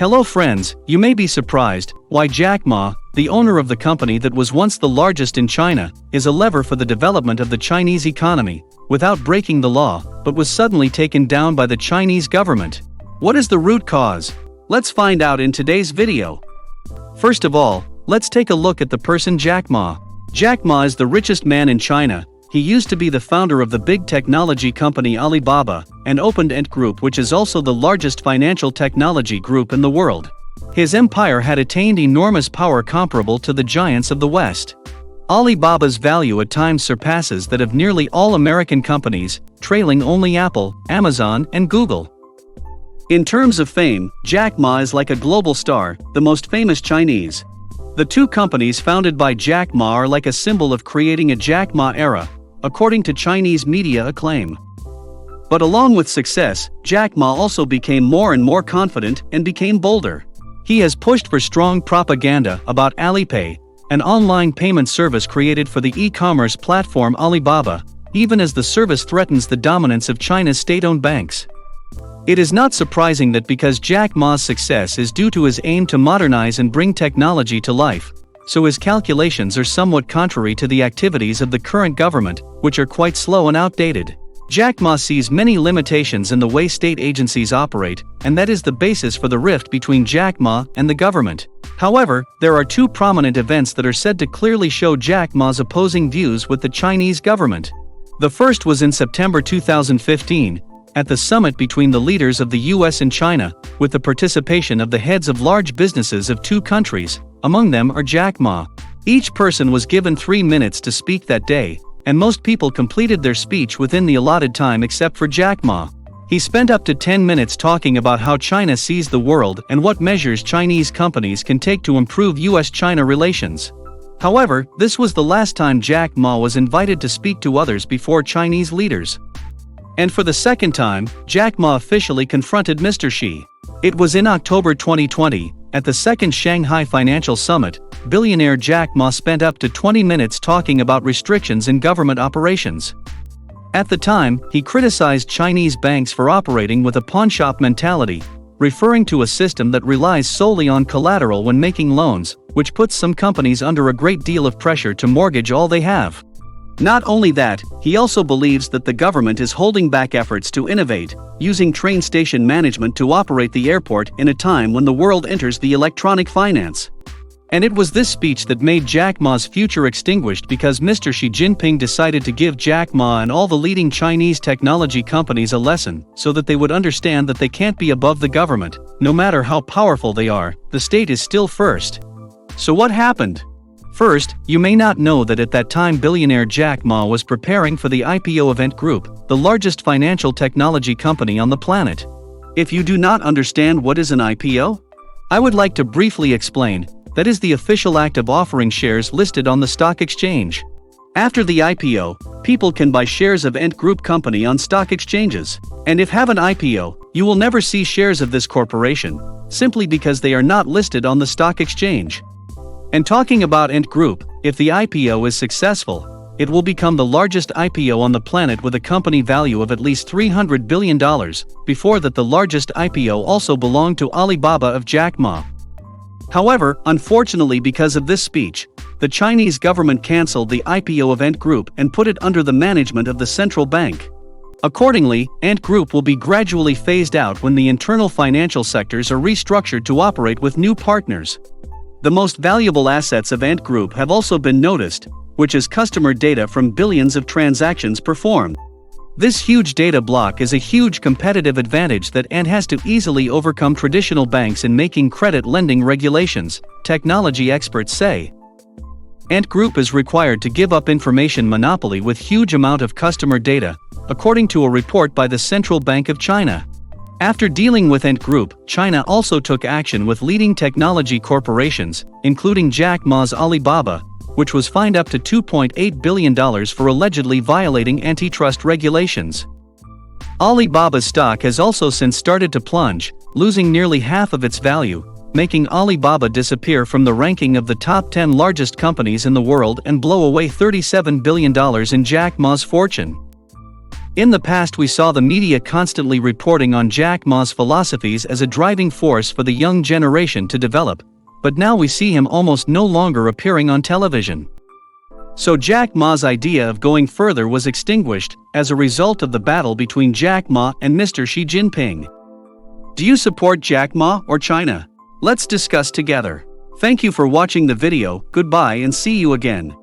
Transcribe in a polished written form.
Hello friends, you may be surprised why Jack Ma, the owner of the company that was once the largest in China, is a lever for the development of the Chinese economy, without breaking the law, but was suddenly taken down by the Chinese government. What is the root cause? Let's find out in today's video. First of all, let's take a look at the person Jack Ma. Jack Ma is the richest man in China. He used to be the founder of the big technology company Alibaba, and opened Ant Group, which is also the largest financial technology group in the world. His empire had attained enormous power comparable to the giants of the West. Alibaba's value at times surpasses that of nearly all American companies, trailing only Apple, Amazon, and Google. In terms of fame, Jack Ma is like a global star, the most famous Chinese. The two companies founded by Jack Ma are like a symbol of creating a Jack Ma era, according to Chinese media acclaim. But along with success, Jack Ma also became more and more confident and became bolder. He has pushed for strong propaganda about Alipay, an online payment service created for the e-commerce platform Alibaba, even as the service threatens the dominance of China's state-owned banks. It is not surprising that because Jack Ma's success is due to his aim to modernize and bring technology to life, so his calculations are somewhat contrary to the activities of the current government, which are quite slow and outdated. Jack Ma sees many limitations in the way state agencies operate, and that is the basis for the rift between Jack Ma and the government. However, there are two prominent events that are said to clearly show Jack Ma's opposing views with the Chinese government. The first was in September 2015, at the summit between the leaders of the US and China, with the participation of the heads of large businesses of two countries. Among them are Jack Ma. Each person was given 3 minutes to speak that day, and most people completed their speech within the allotted time except for Jack Ma. He spent up to 10 minutes talking about how China sees the world and what measures Chinese companies can take to improve US-China relations. However, this was the last time Jack Ma was invited to speak to others before Chinese leaders. And for the second time, Jack Ma officially confronted Mr. Xi. It was in October 2020, at the second Shanghai Financial Summit. Billionaire Jack Ma spent up to 20 minutes talking about restrictions in government operations. At the time, he criticized Chinese banks for operating with a pawnshop mentality, referring to a system that relies solely on collateral when making loans, which puts some companies under a great deal of pressure to mortgage all they have. Not only that, he also believes that the government is holding back efforts to innovate, using train station management to operate the airport in a time when the world enters the electronic finance. And it was this speech that made Jack Ma's future extinguished because Mr. Xi Jinping decided to give Jack Ma and all the leading Chinese technology companies a lesson so that they would understand that they can't be above the government. No matter how powerful they are, the state is still first. So what happened? First, you may not know that at that time billionaire Jack Ma was preparing for the IPO of Ant Group, the largest financial technology company on the planet. If you do not understand what is an IPO, I would like to briefly explain. That is the official act of offering shares listed on the stock exchange. After the IPO, people can buy shares of Ant Group company on stock exchanges. And if have an IPO, you will never see shares of this corporation, simply because they are not listed on the stock exchange. And talking about Ant Group, if the IPO is successful, it will become the largest IPO on the planet with a company value of at least $300 billion. Before that, the largest IPO also belonged to Alibaba of Jack Ma. However, unfortunately because of this speech, the Chinese government cancelled the IPO of Ant Group and put it under the management of the central bank. Accordingly, Ant Group will be gradually phased out when the internal financial sectors are restructured to operate with new partners. The most valuable assets of Ant Group have also been noticed, which is customer data from billions of transactions performed. This huge data block is a huge competitive advantage that Ant has to easily overcome traditional banks in making credit lending regulations, technology experts say. Ant Group is required to give up information monopoly with huge amount of customer data, according to a report by the Central Bank of China. After dealing with Ant Group, China also took action with leading technology corporations, including Jack Ma's Alibaba, which was fined up to $2.8 billion for allegedly violating antitrust regulations. Alibaba's stock has also since started to plunge, losing nearly half of its value, making Alibaba disappear from the ranking of the top 10 largest companies in the world and blow away $37 billion in Jack Ma's fortune. In the past we saw the media constantly reporting on Jack Ma's philosophies as a driving force for the young generation to develop, but now we see him almost no longer appearing on television. So Jack Ma's idea of going further was extinguished as a result of the battle between Jack Ma and Mr. Xi Jinping. Do you support Jack Ma or China? Let's discuss together. Thank you for watching the video, goodbye and see you again.